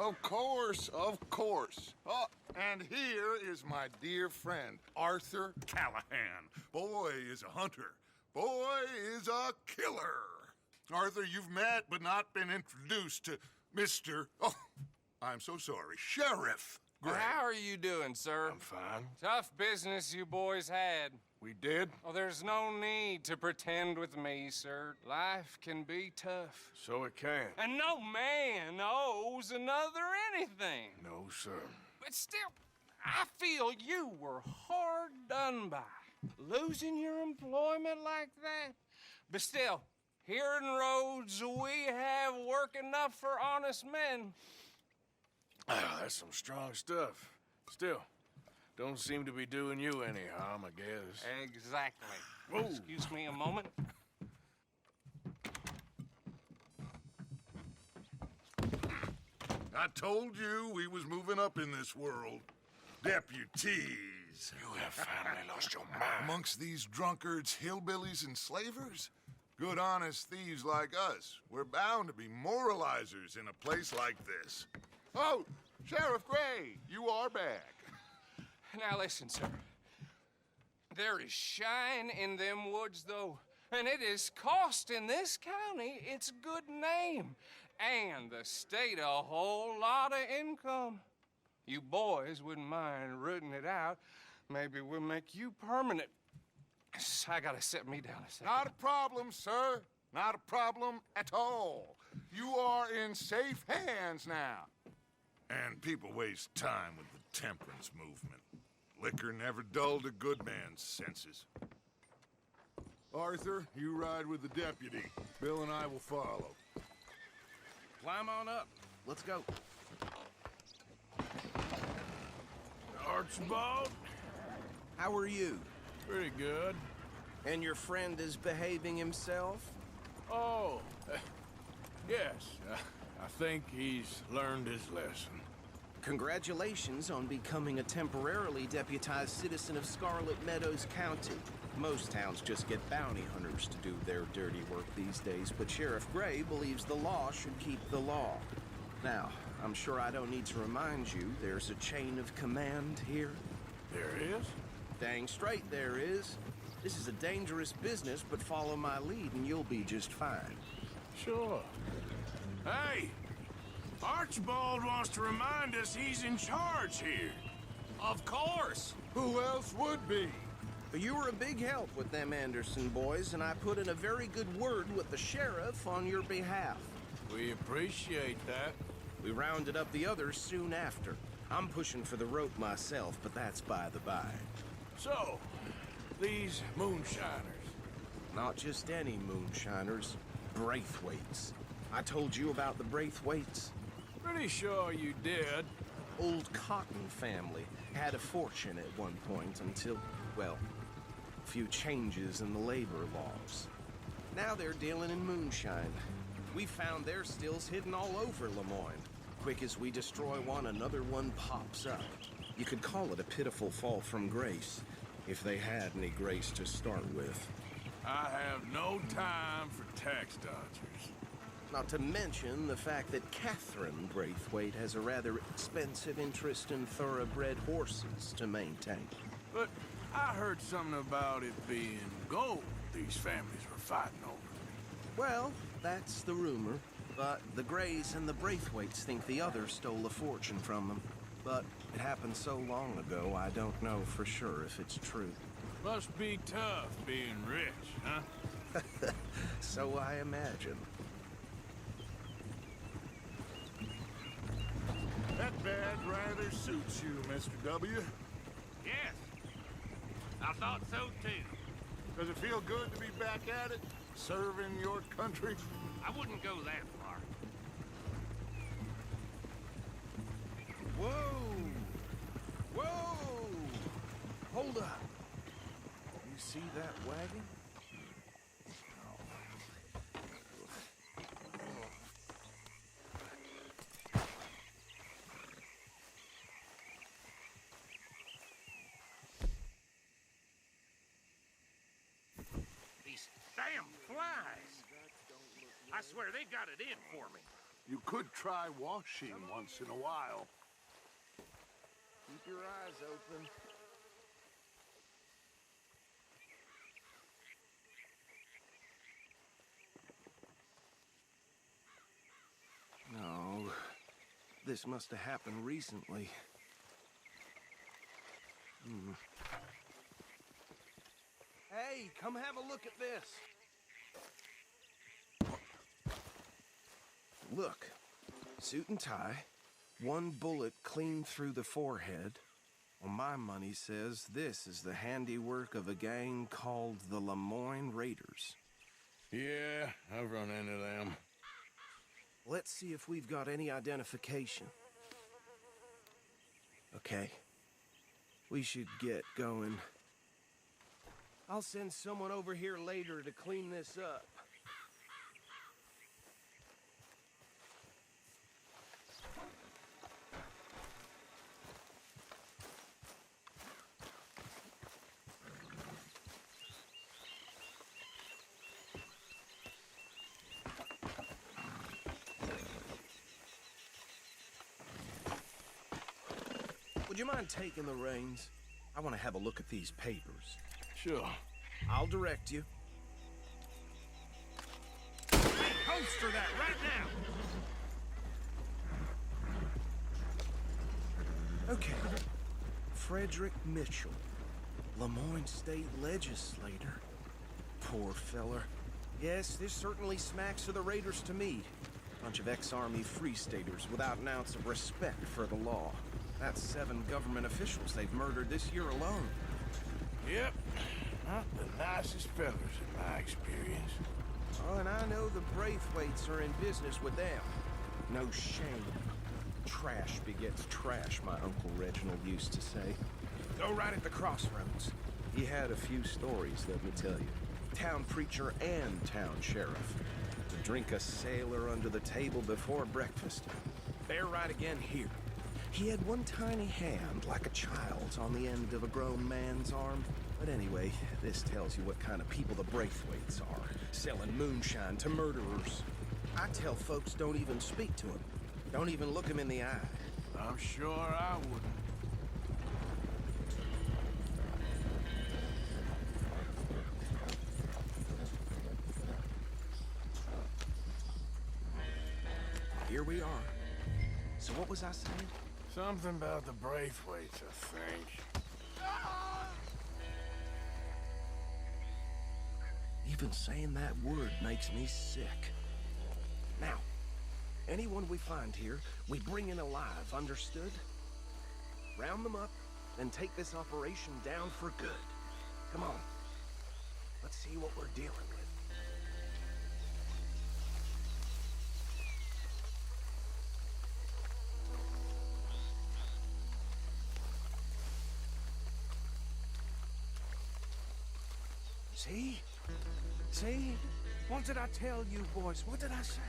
Of course, of course. Oh, and here is my dear friend, Arthur Callahan. Boy is a hunter. Boy is a killer. Arthur, you've met but not been introduced to Mr. Oh, I'm so sorry, Sheriff Gray. How are you doing, sir? I'm fine. Tough business you boys had. We did? Oh, there's no need to pretend with me, sir. Life can be tough. So it can. And no man owes another anything. No, sir. But still, I feel you were hard done by. Losing your employment like that. But still, here in Rhodes, we have work enough for honest men. Ah, that's some strong stuff. Still, don't seem to be doing you any harm, I guess. Exactly. Whoa. Excuse me a moment. I told you we was moving up in this world. Deputies. You have finally lost your mind. Amongst these drunkards, hillbillies, and slavers? Good, honest thieves like us. We're bound to be moralizers in a place like this. Oh, Sheriff Gray, you are back. Now listen, sir. There is shine in them woods, though, and it is costing this county its good name and the state a whole lot of income. You boys wouldn't mind rooting it out. Maybe we'll make you permanent. I gotta sit me down a second. Not a problem, sir. Not a problem at all. You are in safe hands now. And people waste time with the temperance movement. Liquor never dulled a good man's senses. Arthur, you ride with the deputy. Bill and I will follow. Climb on up. Let's go. Archibald? How are you? Pretty good. And your friend is behaving himself? Oh, yes. I think he's learned his lesson. Congratulations on becoming a temporarily deputized citizen of Scarlet Meadows County. Most towns just get bounty hunters to do their dirty work these days, but Sheriff Gray believes the law should keep the law. Now, I'm sure I don't need to remind you there's a chain of command here. There is? Dang straight there is. This is a dangerous business, but follow my lead and you'll be just fine. Sure. Hey! Archibald wants to remind us he's in charge here. Of course. Who else would be? You were a big help with them Anderson boys, and I put in a very good word with the sheriff on your behalf. We appreciate that. We rounded up the others soon after. I'm pushing for the rope myself, but that's by the by. So, these moonshiners. Not just any moonshiners, Braithwaites. I told you about the Braithwaites? Pretty sure you did. Old Cotton family had a fortune at one point until, well, a few changes in the labor laws. Now they're dealing in moonshine. We found their stills hidden all over Lemoyne. Quick as we destroy one, another one pops up. You could call it a pitiful fall from grace, if they had any grace to start with. I have no time for tax dodgers. Not to mention the fact that Catherine Braithwaite has a rather expensive interest in thoroughbred horses to maintain. But I heard something about it being gold these families were fighting over. Well, that's the rumor. But the Grays and the Braithwaites think the other stole a fortune from them. But it happened so long ago, I don't know for sure if it's true. Must be tough being rich, huh? So I imagine. That badge rather suits you, Mr. W. Yes, I thought so too. Does it feel good to be back at it? Serving your country? I wouldn't go that far. Whoa! Whoa! Hold up. You see that wagon? These damn flies. I swear they got it in for me. You could try washing once in a while. Keep your eyes open. No, this must have happened recently. Hey, come have a look at this. Look, suit and tie, one bullet clean through the forehead. Well, my money says this is the handiwork of a gang called the Lemoyne Raiders. Yeah, I've run into them. Let's see if we've got any identification. Okay. We should get going. I'll send someone over here later to clean this up. Would you mind taking the reins? I want to have a look at these papers. Sure. I'll direct you. Hey, holster that right now! Okay. Frederick Mitchell, Lemoyne State Legislator. Poor feller. Yes, this certainly smacks of the Raiders to me. Bunch of ex-Army Free Staters without an ounce of respect for the law. That's 7 government officials they've murdered this year alone. Yep. Not the nicest fellas in my experience. Oh, and I know the Braithwaites are in business with them. No shame. Trash begets trash, my Uncle Reginald used to say. Go right at the crossroads. He had a few stories, let me tell you. Town preacher and town sheriff. To drink a sailor under the table before breakfast. Bear right again here. He had one tiny hand, like a child's, on the end of a grown man's arm. But anyway, this tells you what kind of people the Braithwaites are. Selling moonshine to murderers. I tell folks don't even speak to him. Don't even look him in the eye. I'm sure I wouldn't. Here we are. So what was I saying? Something about the Braithwaites, I think. Even saying that word makes me sick. Now, anyone we find here, we bring in alive, understood? Round them up, and take this operation down for good. Come on. Let's see what we're dealing with. See? See? What did I tell you, boys? What did I say?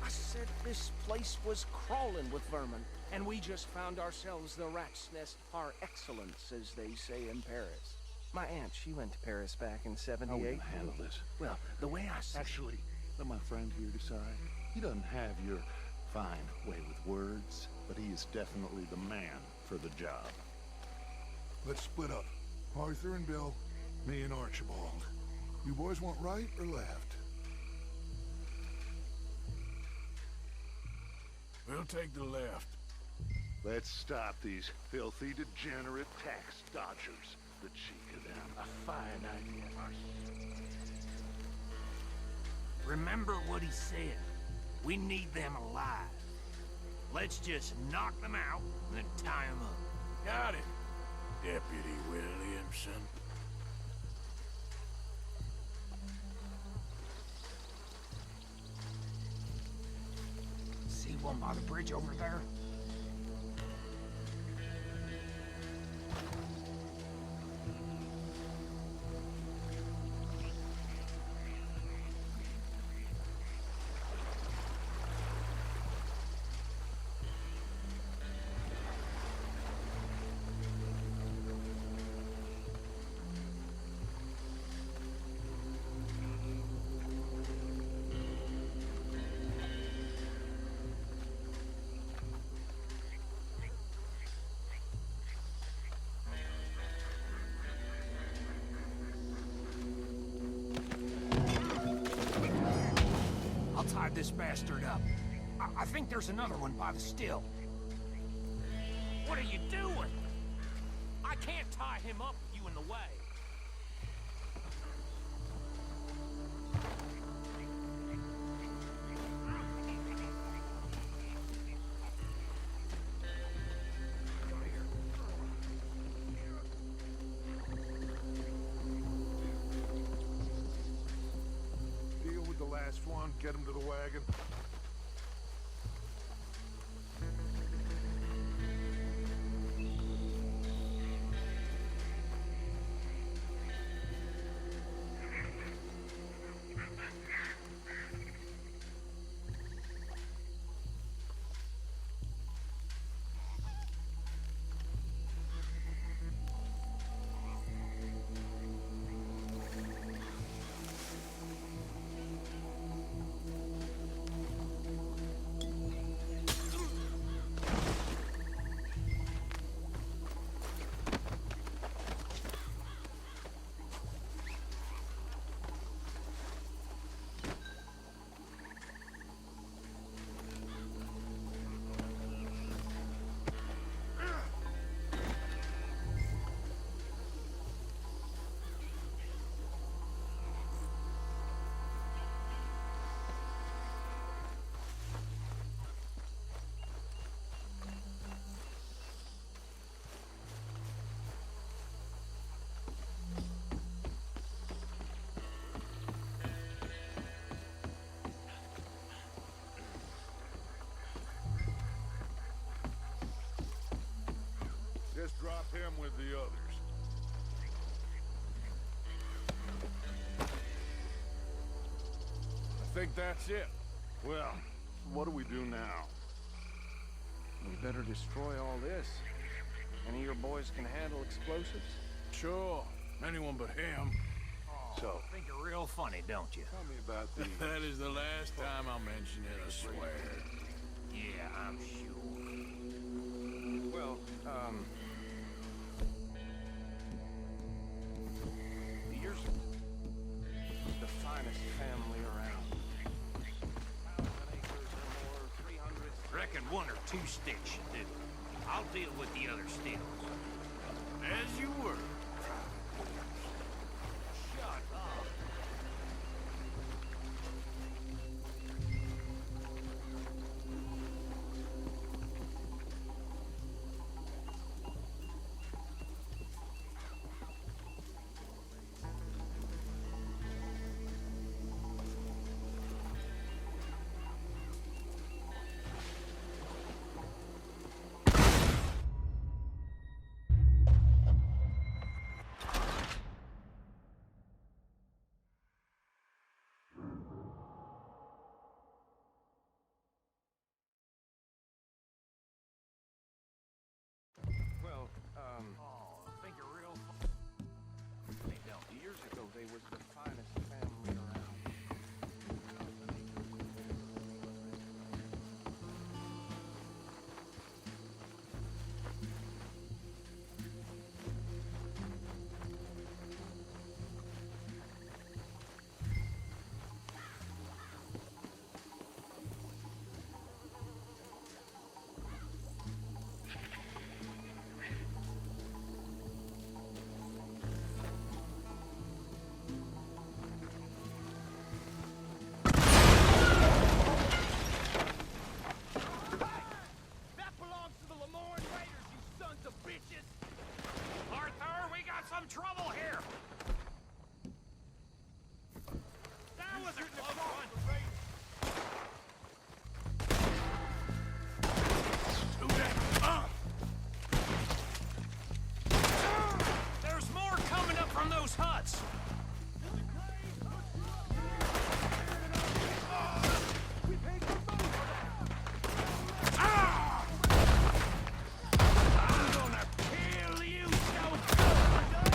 I said this place was crawling with vermin, and we just found ourselves the rat's nest par excellence, as they say in Paris. My aunt, she went to Paris back in '78. How are we gonna handle this? Well, the way I see Actually, let my friend here decide. He doesn't have your fine way with words, but he is definitely the man for the job. Let's split up. Arthur and Bill, me and Archibald. You boys want right or left? We'll take the left. Let's stop these filthy, degenerate tax dodgers. The cheek of them. A fine idea, Arthur. Remember what he said. We need them alive. Let's just knock them out and then tie them up. Got it, Deputy Williamson. See one by the bridge over there? this bastard up. I think there's another one by the still. What are you doing? I can't tie him up with you in the way. Deal with the last one, get him to the wagon. Just drop him with the others. I think that's it. Well, what do we do now? We better destroy all this. Any of your boys can handle explosives? Sure. Anyone but him. So, Think you're real funny, don't you? tell me about these. That is the last time I'll mention it, I swear. Yeah, I'm sure. Well, you're the finest family around. 1,000 acres or more, 300... Reckon one or two sticks should do. I'll deal with the other stills. As you were. Shut up. Well, Think you're real they don't. Years ago, they was the finest family around. That belongs to the Lemoyne Raiders, you sons of bitches! Arthur, we got some trouble here! That was a close one! There's more coming up from those huts! I'm gonna kill you so good!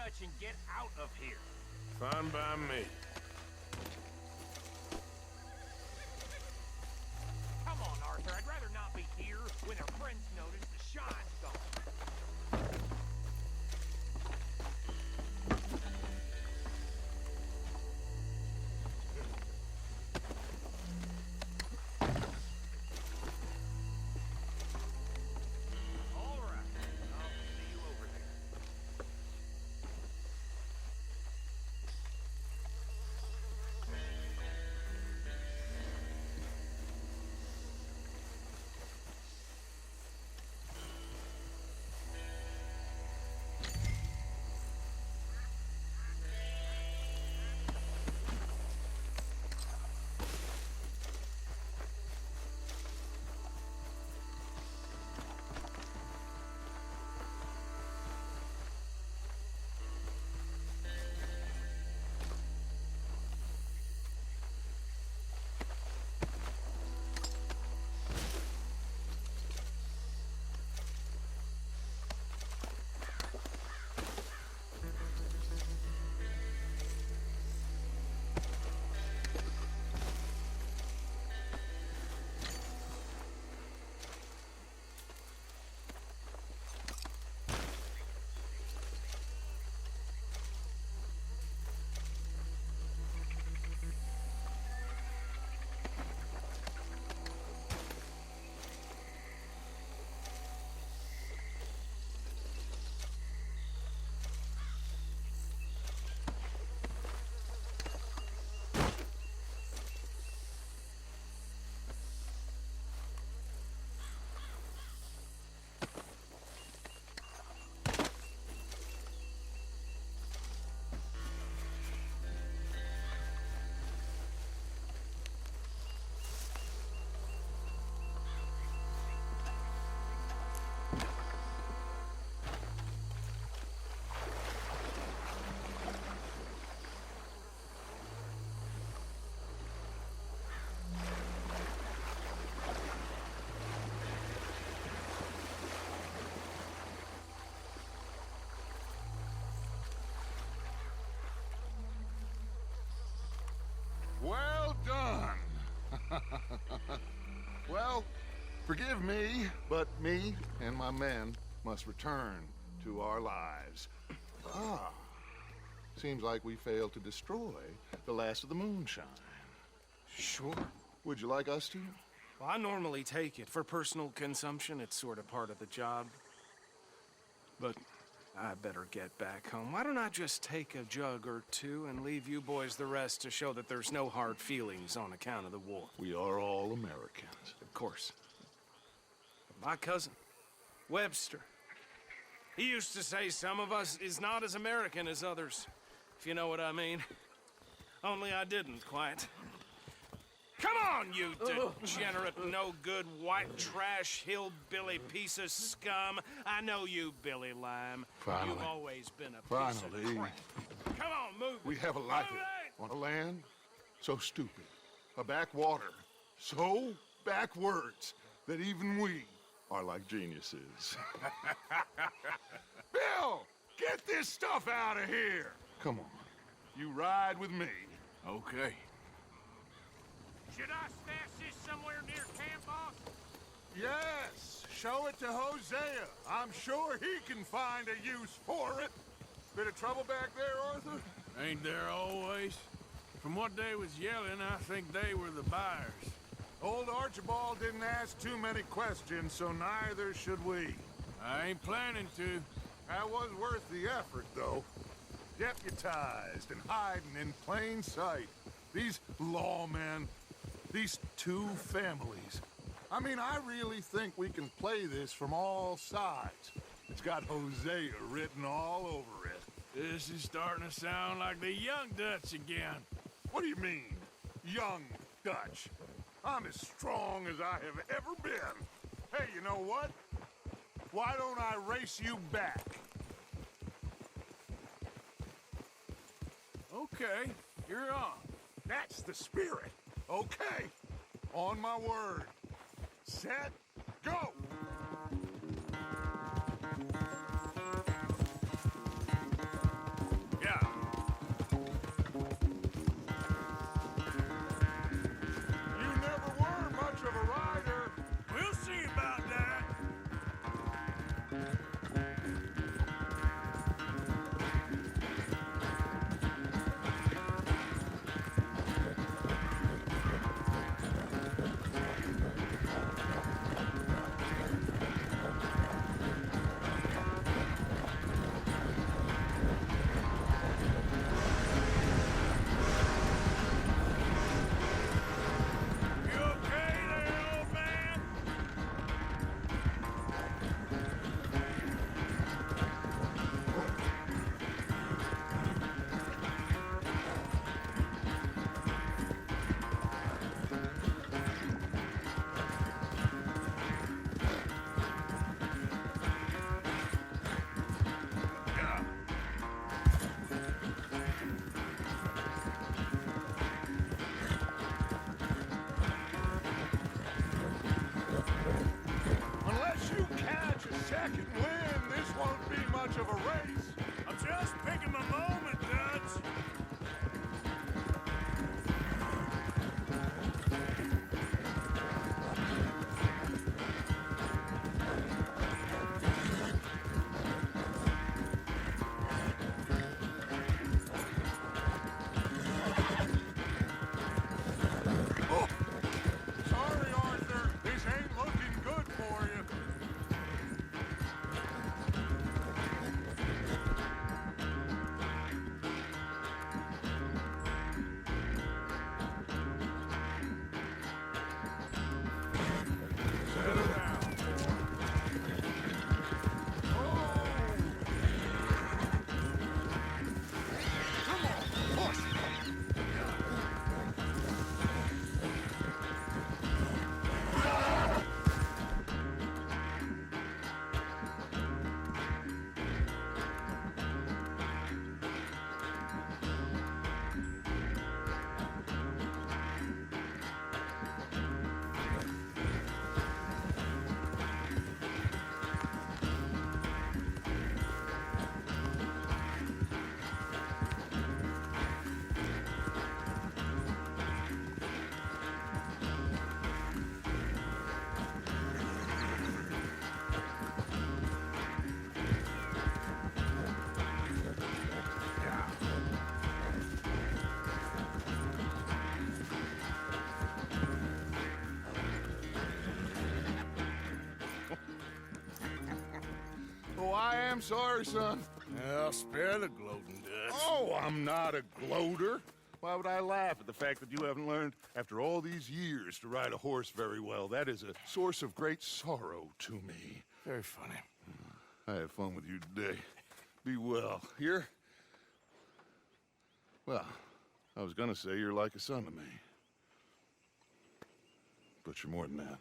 Dutch and get out of here. Fine by me. Come on, Arthur. I'd rather not be here when our friends notice the shine's gone. All right. I'll see you over there. Well done. Well, forgive me, but me and my men must return to our lives. Ah, seems like we failed to destroy the last of the moonshine. Sure. Would you like us to? Well, I normally take it. For personal consumption, it's sort of part of the job. But I better get back home. Why don't I just take a jug or two and leave you boys the rest to show that there's no hard feelings on account of the war? We are all Americans. Of course. My cousin, Webster, he used to say some of us is not as American as others, if you know what I mean. Only I didn't quite. Come on, you degenerate, no-good, white trash, hillbilly piece of scum. I know you, Billy Lime. Finally. You've always been a piece of Finally. crap. Come on, move We it. have a life Move it. on a land so stupid, a backwater so backwards that even we are like geniuses. Bill, get this stuff out of here. Come on, you ride with me. Okay. Should I stash this somewhere near camp, boss? Yes, show it to Hosea. I'm sure he can find a use for it. Bit of trouble back there, Arthur? Ain't there always? From what they was yelling, I think they were the buyers. Old Archibald didn't ask too many questions, so neither should we. I ain't planning to. That was worth the effort, though. Deputized and hiding in plain sight. These lawmen, these two families. I mean, I really think we can play this from all sides. It's got Hosea written all over it. This is starting to sound like the young Dutch again. What do you mean, young Dutch? I'm as strong as I have ever been. Hey, you know what? Why don't I race you back? Okay, you're on. That's the spirit. Okay. On my word. Set, go! I can win. This won't be much of a race. I'm just picking my moment, Dutch. Sorry, Arthur. This ain't looking good for you. Settle down. Come on, push. Oh, I am sorry, son. Well, spare the gloating, Dutch. Oh, I'm not a gloater. Why would I laugh at the fact that you haven't learned, after all these years, to ride a horse very well? That is a source of great sorrow to me. Very funny. I had fun with you today. Be well. Here? Well, I was gonna say you're like a son to me. But you're more than that.